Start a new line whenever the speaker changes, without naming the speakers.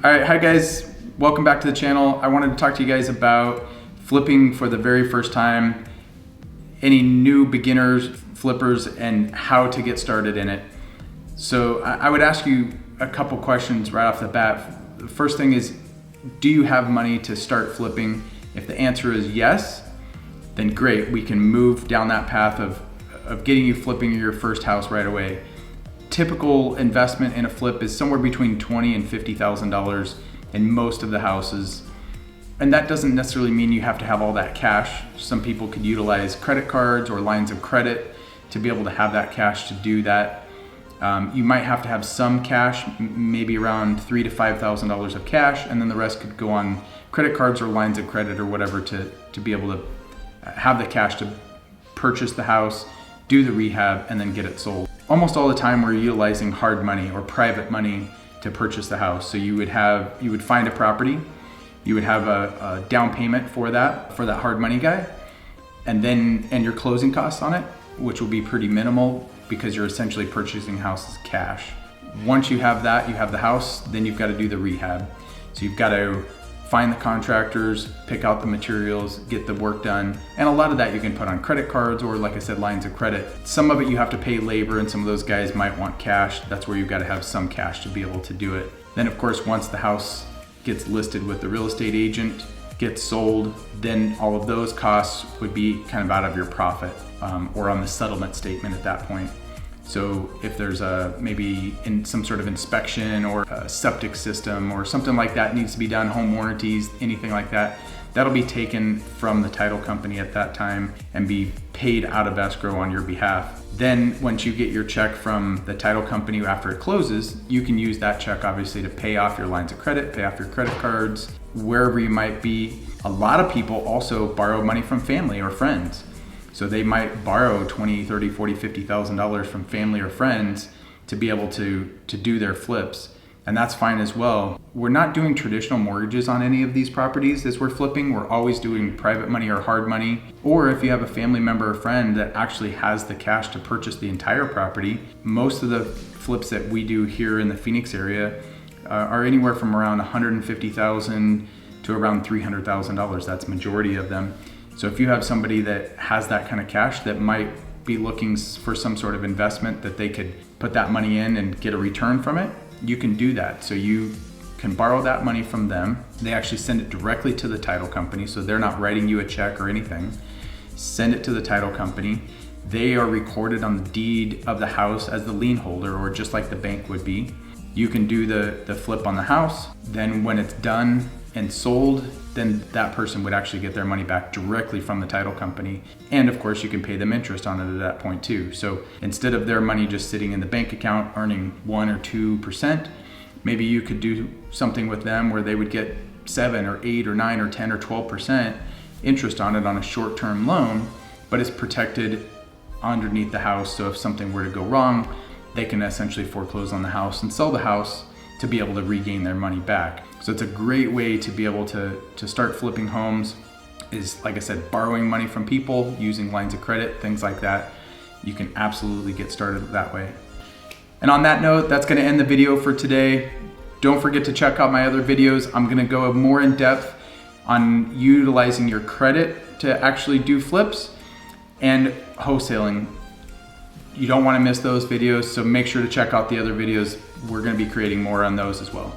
All right, hi guys, welcome back to the channel. I wanted to talk to you guys about flipping for the very first time, any new beginners, flippers, and how to get started in it. So I would ask you a couple questions right off the bat. The first thing is, do you have money to start flipping? If the answer is yes, then great, we can move down that path of getting you flipping your first house right away. Typical investment in a flip is somewhere between $20,000 and $50,000 in most of the houses. And that doesn't necessarily mean you have to have all that cash. Some people could utilize credit cards or lines of credit to be able to have that cash to do that. You might have to have some cash, maybe around $3,000 to $5,000 of cash, and then the rest could go on credit cards or lines of credit or whatever to be able to have the cash to purchase the house, do the rehab, and then get it sold. Almost all the time we're utilizing hard money or private money to purchase the house. So you would find a property, you would have a down payment for that hard money guy, and your closing costs on it, which will be pretty minimal because you're essentially purchasing houses cash. Once you have that, you have the house, then you've got to do the rehab. So you've got to find the contractors, pick out the materials, get the work done. And a lot of that you can put on credit cards or, like I said, lines of credit. Some of it you have to pay labor, and some of those guys might want cash. That's where you've got to have some cash to be able to do it. Then of course, once the house gets listed with the real estate agent, gets sold, then all of those costs would be kind of out of your profit or on the settlement statement at that point. So if there's maybe in some sort of inspection or a septic system or something like that needs to be done, home warranties, anything like that, that'll be taken from the title company at that time and be paid out of escrow on your behalf. Then once you get your check from the title company after it closes, you can use that check obviously to pay off your lines of credit, pay off your credit cards, wherever you might be. A lot of people also borrow money from family or friends. So they might borrow $20,000, $30,000, $40,000, $50,000 from family or friends to be able to do their flips. And that's fine as well. We're not doing traditional mortgages on any of these properties as we're flipping. We're always doing private money or hard money. Or if you have a family member or friend that actually has the cash to purchase the entire property, most of the flips that we do here in the Phoenix area are anywhere from around $150,000 to around $300,000. That's majority of them. So if you have somebody that has that kind of cash that might be looking for some sort of investment that they could put that money in and get a return from it, you can do that. So you can borrow that money from them. They actually send it directly to the title company, so they're not writing you a check or anything. Send it to the title company. They are recorded on the deed of the house as the lien holder, or just like the bank would be. You can do the flip on the house. Then when it's done and sold, then that person would actually get their money back directly from the title company. And of course, you can pay them interest on it at that point too. So instead of their money just sitting in the bank account earning 1 or 2%, maybe you could do something with them where they would get 7 or 8 or 9 or 10 or 12% interest on it on a short-term loan, but it's protected underneath the house. So if something were to go wrong, they can essentially foreclose on the house and sell the house to be able to regain their money back. So it's a great way to be able to start flipping homes is, like I said, borrowing money from people, using lines of credit, things like that. You can absolutely get started that way. And on that note, that's gonna end the video for today. Don't forget to check out my other videos. I'm gonna go more in depth on utilizing your credit to actually do flips and wholesaling. You don't wanna miss those videos, so make sure to check out the other videos. We're gonna be creating more on those as well.